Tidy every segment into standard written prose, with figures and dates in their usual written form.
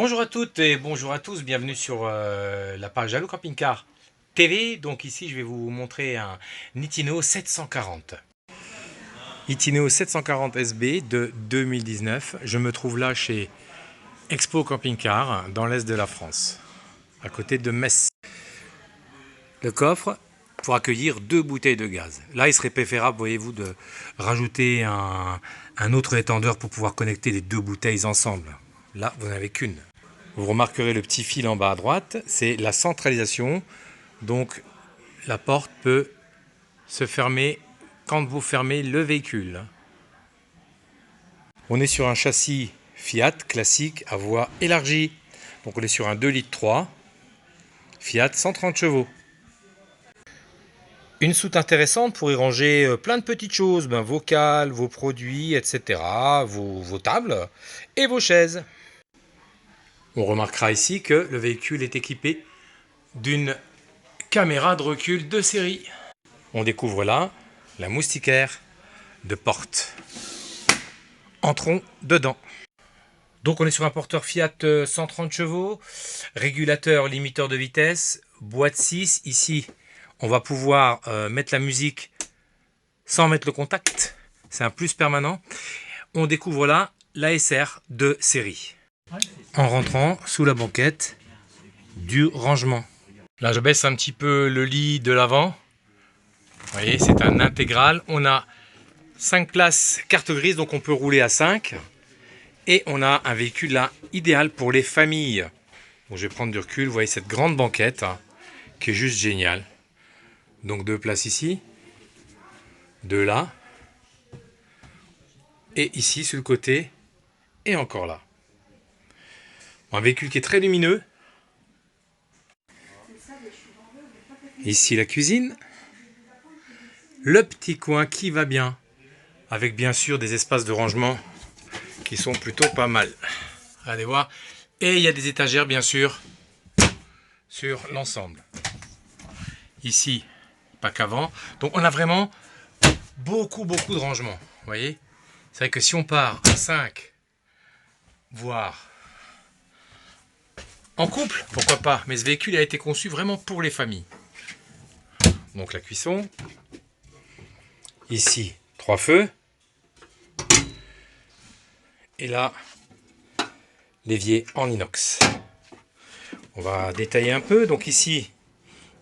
Bonjour à toutes et bonjour à tous, bienvenue sur la page Allo Camping Car TV. Donc ici je vais vous montrer un Itineo 740. Itineo 740 SB de 2019. Je me trouve là chez Expo Camping Car dans l'est de la France, à côté de Metz. Le coffre pour accueillir 2 bouteilles de gaz. Là il serait préférable, voyez-vous, de rajouter un autre étendeur pour pouvoir connecter les 2 bouteilles ensemble. Là vous n'en avez qu'une. Vous remarquerez le petit fil en bas à droite, c'est la centralisation. Donc la porte peut se fermer quand vous fermez le véhicule. On est sur un châssis Fiat classique à voie élargie. Donc on est sur un 2,3 litres Fiat 130 chevaux. Une soute intéressante pour y ranger plein de petites choses, vos cales, vos produits, etc., vos tables et vos chaises. On remarquera ici que le véhicule est équipé d'une caméra de recul de série. On découvre là la moustiquaire de porte. Entrons dedans. Donc on est sur un porteur Fiat 130 chevaux, régulateur limiteur de vitesse, boîte 6. Ici, on va pouvoir mettre la musique sans mettre le contact. C'est un plus permanent. On découvre là l'ASR de série. En rentrant sous la banquette du rangement. Là, je baisse un petit peu le lit de l'avant. Vous voyez, c'est un intégral. On a 5 places carte grise, donc on peut rouler à 5. Et on a un véhicule là idéal pour les familles. Donc je vais prendre du recul. Vous voyez cette grande banquette qui est juste géniale. Donc 2 places ici, 2 là, et ici sur le côté, et encore là. Un véhicule qui est très lumineux. Ici la cuisine. Le petit coin qui va bien, avec bien sûr des espaces de rangement qui sont plutôt pas mal. Allez voir. Et il y a des étagères bien sûr sur l'ensemble. Ici, pas qu'avant. Donc on a vraiment beaucoup de rangements. Vous voyez, c'est vrai que si on part à 5, voire en couple, pourquoi pas. Mais ce véhicule a été conçu vraiment pour les familles. Donc la cuisson. Ici, 3 feux. Et là, l'évier en inox. On va détailler un peu. Donc ici,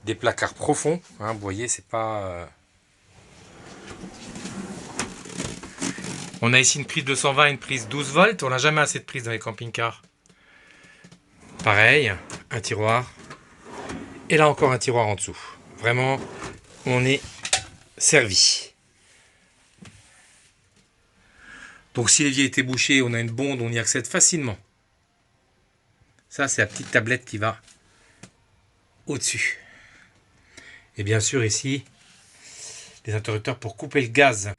des placards profonds. Vous voyez, c'est pas... On a ici une prise 220 et une prise 12 volts. On n'a jamais assez de prises dans les camping-cars. Pareil, un tiroir. Et là encore un tiroir en dessous. Vraiment, on est servi. Donc si l'évier était bouché, on a une bonde, on y accède facilement. Ça, c'est la petite tablette qui va au-dessus. Et bien sûr ici, des interrupteurs pour couper le gaz.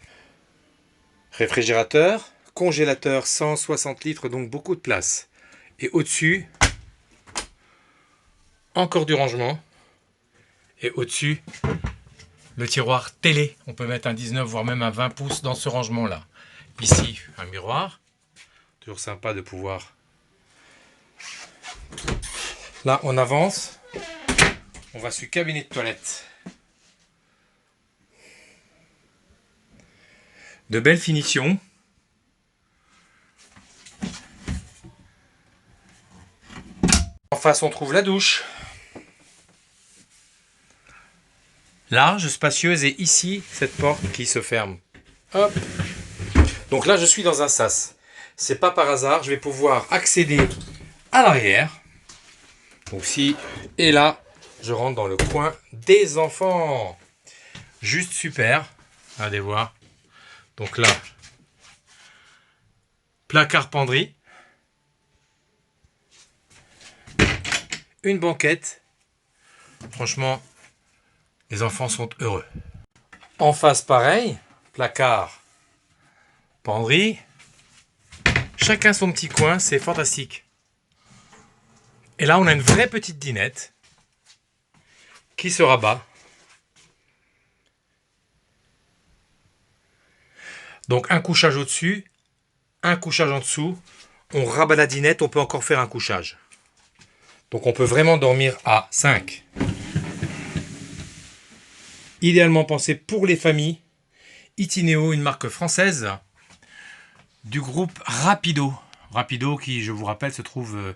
Réfrigérateur, congélateur 160 litres, donc beaucoup de place. Et au-dessus, encore du rangement. Et au-dessus, le tiroir télé. On peut mettre un 19 voire même un 20 pouces dans ce rangement-là. Ici, un miroir. Toujours sympa de pouvoir... Là, on avance. On va sur le cabinet de toilette. De belles finitions. En face, on trouve la douche. Large, spacieuse, et ici, cette porte qui se ferme. Hop. Donc là, je suis dans un sas. C'est pas par hasard, je vais pouvoir accéder à l'arrière. Donc si, et là, je rentre dans le coin des enfants. Juste super. Allez voir. Donc là, placard penderie. Une banquette. Franchement, les enfants sont heureux. En face, pareil. Placard, penderie. Chacun son petit coin, c'est fantastique. Et là, on a une vraie petite dinette qui se rabat. Donc un couchage au-dessus, un couchage en dessous. on rabat la dinette, on peut encore faire un couchage. Donc on peut vraiment dormir à 5. Idéalement pensé pour les familles. Itineo, une marque française du groupe Rapido. Rapido qui, je vous rappelle, se trouve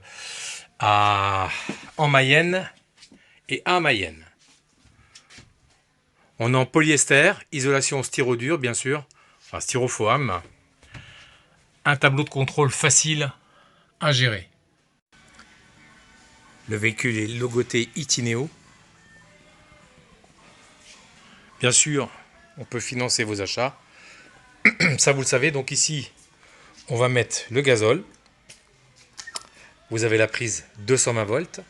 en Mayenne et à Mayenne. On est en polyester, isolation styrodure bien sûr, enfin styrofoam. Un tableau de contrôle facile à gérer. Le véhicule est logoté Itineo. Bien sûr, on peut financer vos achats. Ça, vous le savez. Donc ici, on va mettre le gazole. Vous avez la prise 220 volts.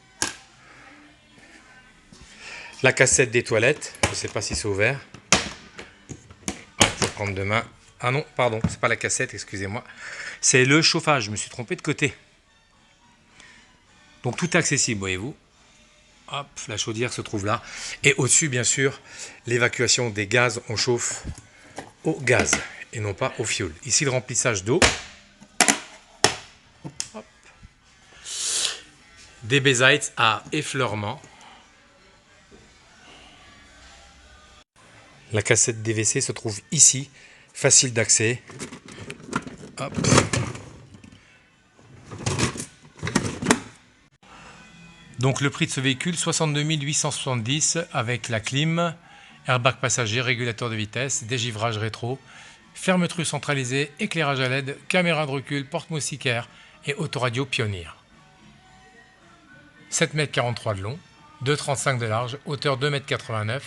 La cassette des toilettes. Je ne sais pas si c'est ouvert. Je vais prendre de main. Ah non, pardon, c'est pas la cassette, excusez-moi. C'est le chauffage, je me suis trompé de côté. Donc tout est accessible, voyez-vous. Hop, la chaudière se trouve là. Et au-dessus, bien sûr, l'évacuation des gaz. On chauffe au gaz et non pas au fioul. Ici, le remplissage d'eau. Des Bayside à effleurement. La cassette DVC se trouve ici. Facile d'accès. Hop. Donc le prix de ce véhicule, 62 870 avec la clim, airbag passager, régulateur de vitesse, dégivrage rétro, fermeture centralisée, éclairage à LED, caméra de recul, porte moustiquaire et autoradio Pioneer. 7,43 m de long, 2,35 m de large, hauteur 2,89 m.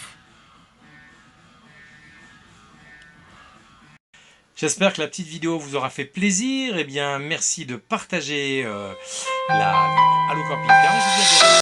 J'espère que la petite vidéo vous aura fait plaisir. Eh bien, merci de partager la Allo Camping